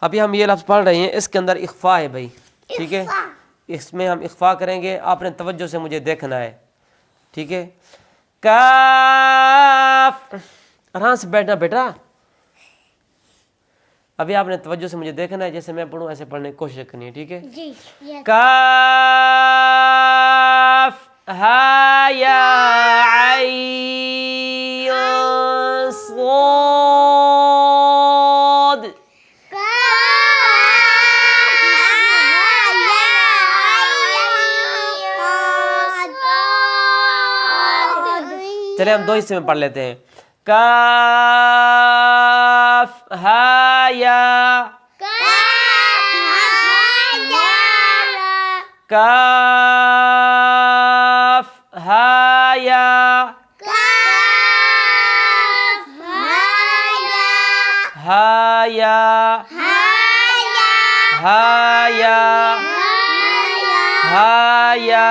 अभी हम ये लफ्ज़ पढ़ रहे हैं, इसके अंदर इख्फा है भाई, ठीक है। इसमें हम इख्फा करेंगे, आपने तवज्जो से मुझे देखना है, ठीक है। काफ, आराम से बैठना बेटा। अभी आपने तवज्जो से मुझे देखना है, जैसे मैं पढ़ूँ ऐसे पढ़ने की कोशिश करनी है, ठीक है जी। काफ हा या आइन स्वाद। चले हम दो हिस्से में पढ़ लेते हैं। काफ हा या, काफ हा या, हा या, हा या, हा या,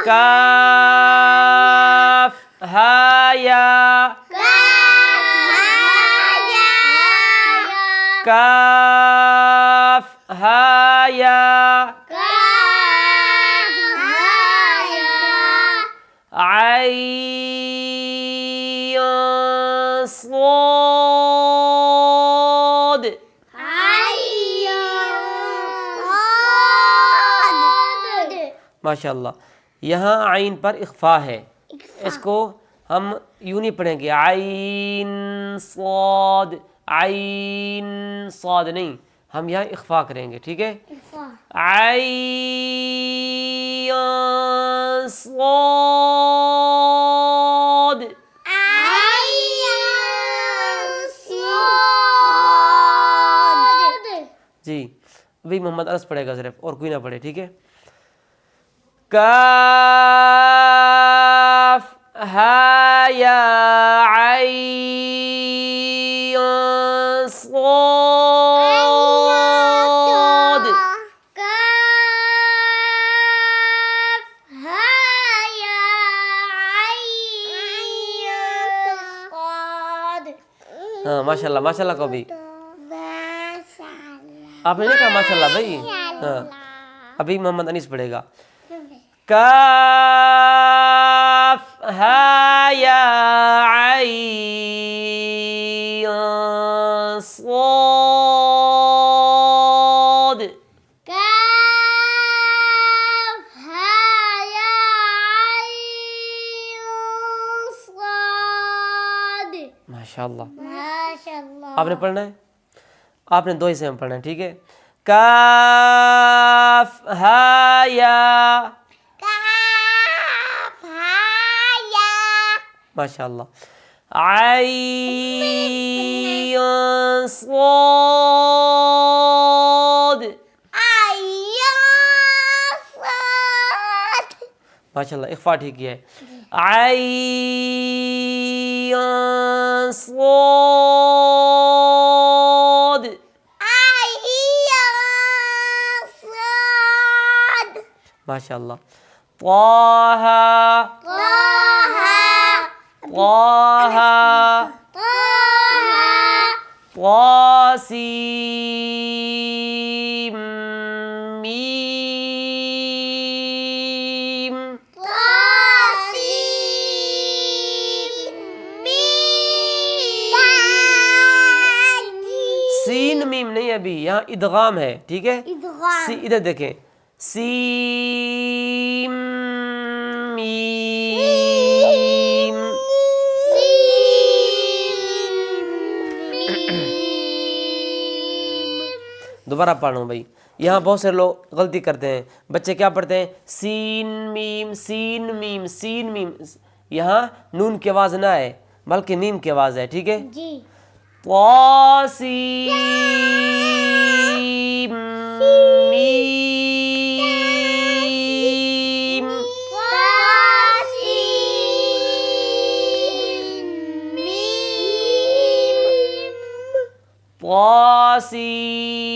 काफ हा या, काफ हा या, आइन स्वाद। माशाअल्लाह, यहाँ आइन पर इख्फा है, इसको हम यूं नहीं पढ़ेंगे आइन स्वाद, आइन स्वाद नहीं, हम यहाँ इख्फा करेंगे, ठीक है। आइन स्वाद। जी, अभी मोहम्मद अनस पढ़ेगा सिर्फ, और कोई ना पढ़े, ठीक है। काफ हा या आइन स्वाद। हाँ माशाल्लाह, माशाल्लाह को भी आपने नहीं कहा माशाल्लाह भाई। हाँ, अभी मोहम्मद अनीस पढ़ेगा। काफ हा या आइन स्वाद। माशाल्लाह, आपने पढ़ना है, आपने दो हिस्से में पढ़ना है, ठीक है। काफ हा या, माशाल्लाह, आइन स्वाद। माशाल्लाह, इख्फा ठीक किया है। आइन स्वाद। माशाल्लाह। ताहा, ताहा, तासीम मीम। सीन मीम नहीं, अभी यहाँ इदगाम है, ठीक है। इधर देखें, सीम मीम। दोबारा पढ़ रहा हूँ भाई, यहाँ बहुत से लोग गलती करते हैं, बच्चे क्या पढ़ते हैं, सीन मीम, सीन मीम, सीन मीम। यहाँ नून की आवाज़ ना है, बल्कि मीम की आवाज़ है, ठीक है। तासीम मीम। तासीम